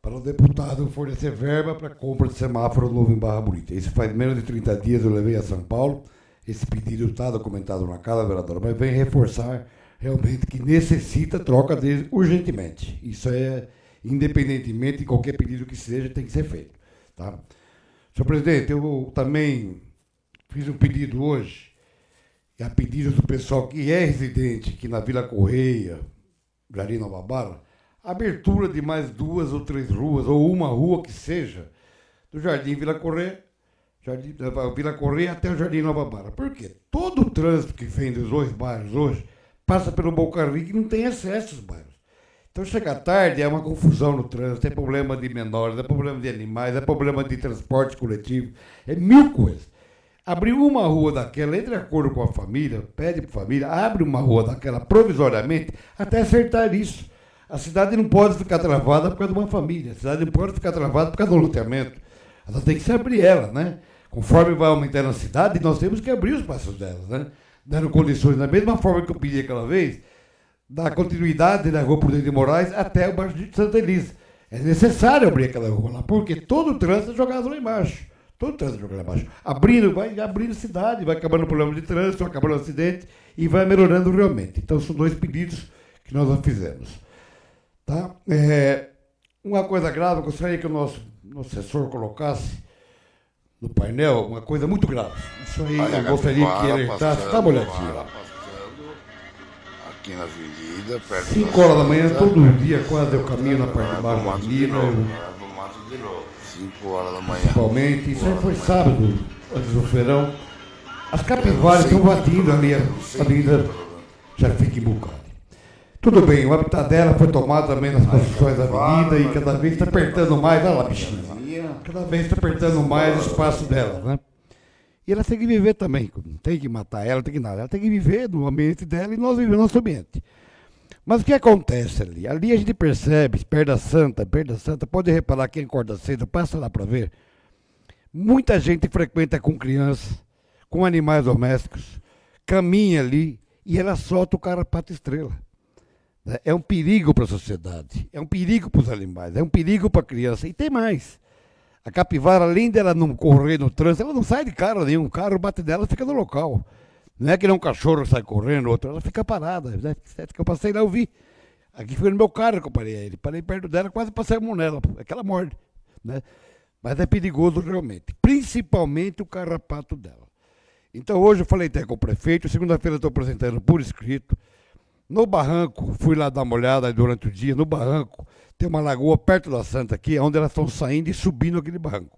para o deputado fornecer verba para a compra de semáforo novo em Barra Bonita. Isso faz menos de 30 dias, eu levei a São Paulo, esse pedido está documentado na casa, vereadora, mas vem reforçar realmente que necessita troca dele urgentemente. Isso é independentemente de qualquer pedido que seja, tem que ser feito. Tá? Senhor presidente, eu também fiz um pedido hoje, e a pedido do pessoal que é residente aqui na Vila Correia, Jardim Nova Barra, abertura de mais 2 ou 3 ruas, ou uma rua que seja, do Jardim Vila Correia, Vila Correia até o Jardim Nova Barra. Por quê? Todo o trânsito que vem dos 2 bairros hoje passa pelo Boca Rica e não tem acesso aos bairros. Então, chega tarde, é uma confusão no trânsito, é problema de menores, é problema de animais, é problema de transporte coletivo, é 1000 coisas. Abrir uma rua daquela, entre de acordo com a família, pede para a família, abre uma rua daquela provisoriamente, até acertar isso. A cidade não pode ficar travada por causa de uma família, a cidade não pode ficar travada por causa do loteamento. Ela tem que se abrir ela, né? Conforme vai aumentando a cidade, nós temos que abrir os passos delas, né? Dando condições, da mesma forma que eu pedi aquela vez, da continuidade da Rua Prudente de Moraes até o bairro de Santa Elisa. É necessário abrir aquela rua lá, porque todo o trânsito é jogado lá embaixo. Todo o trânsito é jogado lá embaixo. Abrindo, vai abrindo cidade, vai acabando o problema de trânsito, vai acabando o acidente e vai melhorando realmente. Então, são 2 pedidos que nós fizemos. Tá? Uma coisa grave, eu gostaria que o nosso assessor colocasse no painel uma coisa muito grave. Isso aí eu gostaria que alertasse. Dá uma olhadinha. Aqui na avenida, perto 5 horas da manhã, todo dia, quase eu caminho na parte de baixo da avenida. 5 horas da manhã. Principalmente, isso aí foi sábado, antes do feirão. As capivaras estão batindo ali, a avenida Jafique-Bucari. Tudo bem, o habitat dela foi tomado também nas construções da avenida e cada vez está apertando mais, olha lá, bichinha. Cada vez está apertando mais o espaço dela, né? E ela tem que viver também, não tem que matar ela, tem que nada. Ela tem que viver no ambiente dela e nós vivemos no nosso ambiente. Mas o que acontece ali? Ali a gente percebe, perto da Santa, pode reparar quem acorda cedo, passa lá para ver. Muita gente frequenta com crianças, com animais domésticos, caminha ali e ela solta o carrapato estrela. É um perigo para a sociedade, é um perigo para os animais, é um perigo para a criança. E tem mais. A capivara, além dela não correr no trânsito, ela não sai de carro nenhum. O carro bate nela e fica no local. Não é que nem um cachorro sai correndo, outro, ela fica parada. Né? Eu passei lá, eu vi. Aqui foi no meu carro que eu parei ele. Parei perto dela, quase passei a mão nela. É que ela morde. Né? Mas é perigoso realmente. Principalmente o carrapato dela. Então hoje eu falei até com o prefeito. Segunda-feira eu estou apresentando por escrito. No barranco, fui lá dar uma olhada durante o dia. No barranco, tem uma lagoa perto da Santa aqui, onde elas estão saindo e subindo aquele barranco.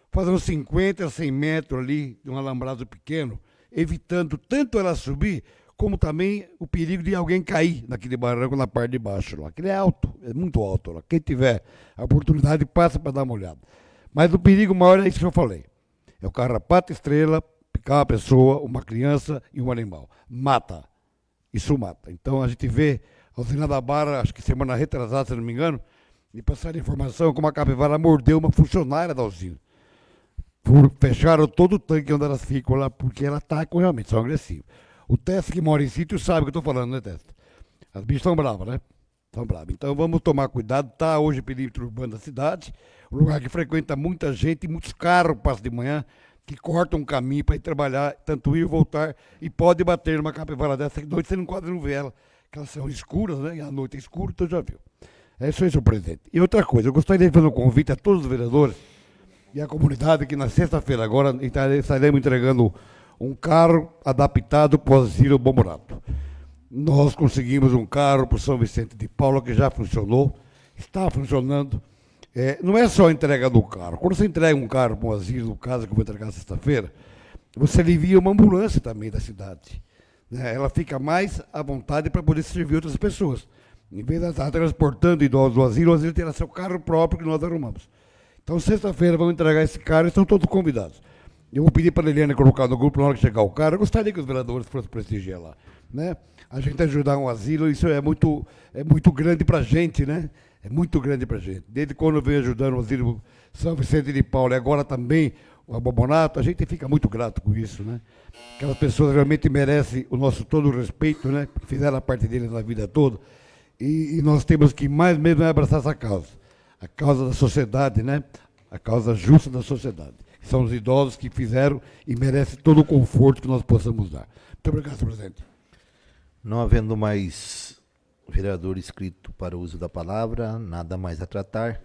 Fazendo 50 a 100 metros ali, de um alambrado pequeno, evitando tanto ela subir, como também o perigo de alguém cair naquele barranco na parte de baixo lá. Aquele é alto, é muito alto lá. Quem tiver a oportunidade, passa para dar uma olhada. Mas o perigo maior é isso que eu falei. É o carrapato estrela, picar uma pessoa, uma criança e um animal. Mata. isso mata. Então a gente vê a usina da Barra, acho que semana retrasada, se não me engano, me passaram informação que uma capivara mordeu uma funcionária da usina. Fecharam todo o tanque onde elas ficam lá, porque elas atacam realmente, são agressivas. O Testa que mora em sítio sabe o que eu estou falando, né, Testa? As bichas são bravas, né? São bravas. Então vamos tomar cuidado. Está hoje o perímetro urbano da cidade, um lugar que frequenta muita gente e muitos carros passam de manhã, que cortam um caminho para ir trabalhar, tanto ir e voltar, e pode bater numa capivara dessa, que de noite você quase não vê ela, que elas são escuras, né? E à noite é escuro, então já viu. É isso aí, senhor presidente. E outra coisa, eu gostaria de fazer um convite a todos os vereadores e a comunidade que na sexta-feira agora estaremos entregando um carro adaptado para o asilo Bom Morato. Nós conseguimos um carro para o São Vicente de Paula que já funcionou, está funcionando. Não é só a entrega do carro. Quando você entrega um carro para um asilo, no caso que eu vou entregar sexta-feira, você alivia uma ambulância também da cidade. Né? Ela fica mais à vontade para poder servir outras pessoas. Em vez de estar transportando idosos do asilo, o asilo terá seu carro próprio que nós arrumamos. Então, sexta-feira, vamos entregar esse carro e estão todos convidados. Eu vou pedir para a Liliane colocar no grupo na hora que chegar o carro. Eu gostaria que os vereadores fossem prestigiar lá. Né? A gente ajudar um asilo, isso é muito grande para a gente, né? É muito grande para a gente. Desde quando eu venho ajudando o asilo São Vicente de Paula e agora também o Bom Morato, a gente fica muito grato com isso, né? Aquelas pessoas realmente merecem o nosso todo o respeito, né? Fizeram a parte deles na vida toda. E nós temos que mais mesmo abraçar essa causa. A causa da sociedade, né? A causa justa da sociedade. São os idosos que fizeram e merecem todo o conforto que nós possamos dar. Muito obrigado, senhor presidente. Não havendo mais vereador inscrito para o uso da palavra, nada mais a tratar,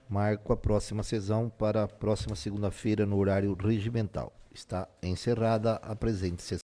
marco a próxima sessão para a próxima segunda-feira no horário regimental. Está encerrada a presente sessão.